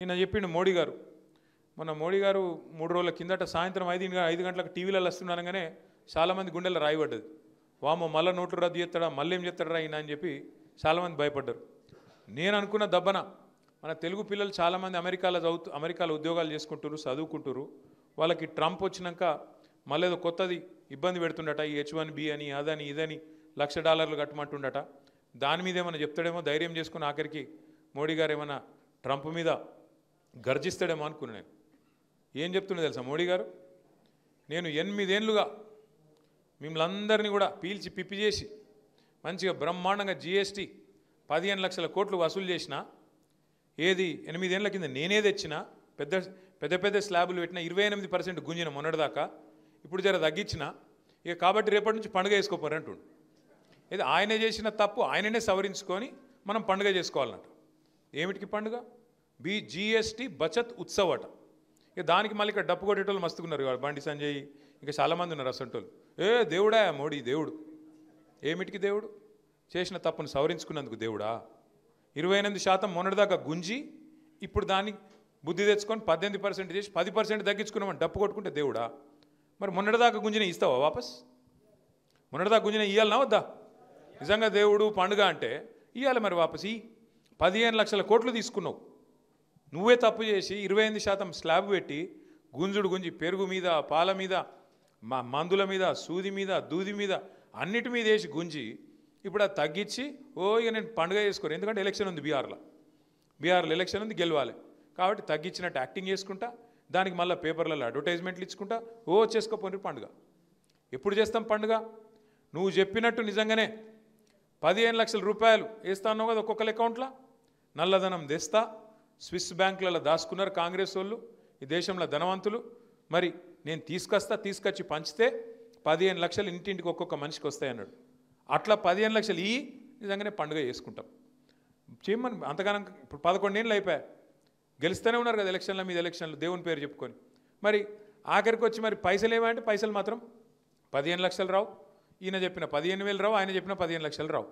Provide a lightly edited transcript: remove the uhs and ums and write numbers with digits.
నిన్న చెప్పిండు మోడీ గారు మన మోడీ గారు 3 రోజుల కిందట సాయంత్రం 5 గంటలకు టీవీలలో వస్తున్నానగానే చాలామంది గుండెల్లో రాయిపడ్డది. వామో మళ్ళీ నోట్లు రద్దు చేస్తాడా, మళ్ళీ ఏం చేస్తాడా ఈయన అని చెప్పి చాలామంది భయపడ్డారు. నేను అనుకున్న దబ్బన మన తెలుగు పిల్లలు చాలామంది అమెరికాలో ఉద్యోగాలు చేసుకుంటారు, చదువుకుంటారు. వాళ్ళకి ట్రంప్ వచ్చినాక మళ్ళీ ఏదో కొత్తది ఇబ్బంది పెడుతుండట, ఈ H1B అని అదని ఇదని $1,00,000 కట్టమంటుండట. దాని మీద ఏమైనా చెప్తాడేమో ధైర్యం చేసుకుని ఆఖరికి మోడీ గారు ఏమైనా ట్రంప్ మీద గర్జిస్తాడేమో అనుకున్నాను. నేను ఏం చెప్తున్నా తెలుసా మోడీ గారు, నేను 8 ఏళ్ళుగా మిమ్మల్ని అందరినీ కూడా పీల్చి పిప్పి చేసి మంచిగా బ్రహ్మాండంగా GST 15 లక్షల కోట్లు వసూలు చేసిన, ఏది 8 ఏళ్ళ కింద నేనే తెచ్చిన, పెద్ద స్లాబులు పెట్టిన, 28% గుంజిన మొన్నటిదాకా, ఇప్పుడు జర తగ్గించిన, ఇక కాబట్టి రేపటి నుంచి పండుగ వేసుకోపోరు అంటుండు. ఇది ఆయనే చేసిన తప్పు ఆయననే సవరించుకొని మనం పండుగ చేసుకోవాలన్నట్టు. ఏమిటికి పండుగ? GST బచత్ ఉత్సవ్ అట. ఇక దానికి మళ్ళీ ఇక్కడ డప్పు కొట్టేటోళ్ళు మస్తుకున్నారు, బండి సంజయ్ ఇంకా చాలామంది ఉన్నారు అసంటోళ్ళు. దేవుడా మోడీ దేవుడు. ఏమిటికి దేవుడు? చేసిన తప్పును సవరించుకున్నందుకు దేవుడా? 28% మొన్నటిదాకా గుంజి ఇప్పుడు దాన్ని బుద్ధి తెచ్చుకొని 18% చేసి 10% తగ్గించుకున్నామని డప్పు కొట్టుకుంటే దేవుడా? మరి మొన్నటిదాకా గుంజిన ఇస్తావా వాపస్? మొన్నటిదాకా గుంజిన ఇవ్వాలనా వద్దా? నిజంగా దేవుడు పండుగ అంటే ఇవ్వాలి మరి వాపస్. 15 లక్షల కోట్లు తీసుకున్నావు, నువ్వే తప్పు చేసి 28% స్లాబ్ పెట్టి గుంజి పెరుగు మీద, పాల మీద, మందుల మీద, సూది మీద, దూది మీద అన్నిటి మీద వేసి గుంజి ఇప్పుడు అది తగ్గించి ఇక నేను పండుగ చేసుకోరు. ఎందుకంటే ఎలక్షన్ ఉంది బీహార్లో ఎలక్షన్ ఉంది, గెలవాలి కాబట్టి తగ్గించినట్టు యాక్టింగ్ చేసుకుంటా, దానికి మళ్ళీ పేపర్లలో అడ్వర్టైజ్మెంట్లు ఇచ్చుకుంటా చేసుకోపోయి పండుగ. ఎప్పుడు చేస్తాం పండుగ? నువ్వు చెప్పినట్టు నిజంగానే 15 లక్షల రూపాయలు వేస్తా అన్నావు కదా ఒక్కొక్కరి అకౌంట్లో, నల్లధనం తెస్తా, స్విస్ బ్యాంకులలో దాచుకున్నారు కాంగ్రెస్ వాళ్ళు, ఈ దేశంలో ధనవంతులు. మరి నేను తీసుకొచ్చి పంచితే 15 లక్షలు ఇంటింటికి ఒక్కొక్క మనిషికి వస్తాయన్నాడు. అట్లా 15 లక్షలు నిజంగానే పండుగ చేసుకుంటాం. చేయమని అంతగానం ఇప్పుడు 11 ఏళ్ళు అయిపోయాయి, గెలుస్తూనే ఉన్నారు కదా ఎలక్షన్ల మీద ఎలక్షన్లు దేవుని పేరు చెప్పుకొని. మరి ఆఖరికి వచ్చి మరి పైసలు ఏమంటే పైసలు మాత్రం 15 లక్షలు రావు. ఈయన చెప్పిన 15,000 రావు, ఆయన చెప్పిన 15 లక్షలు రావు.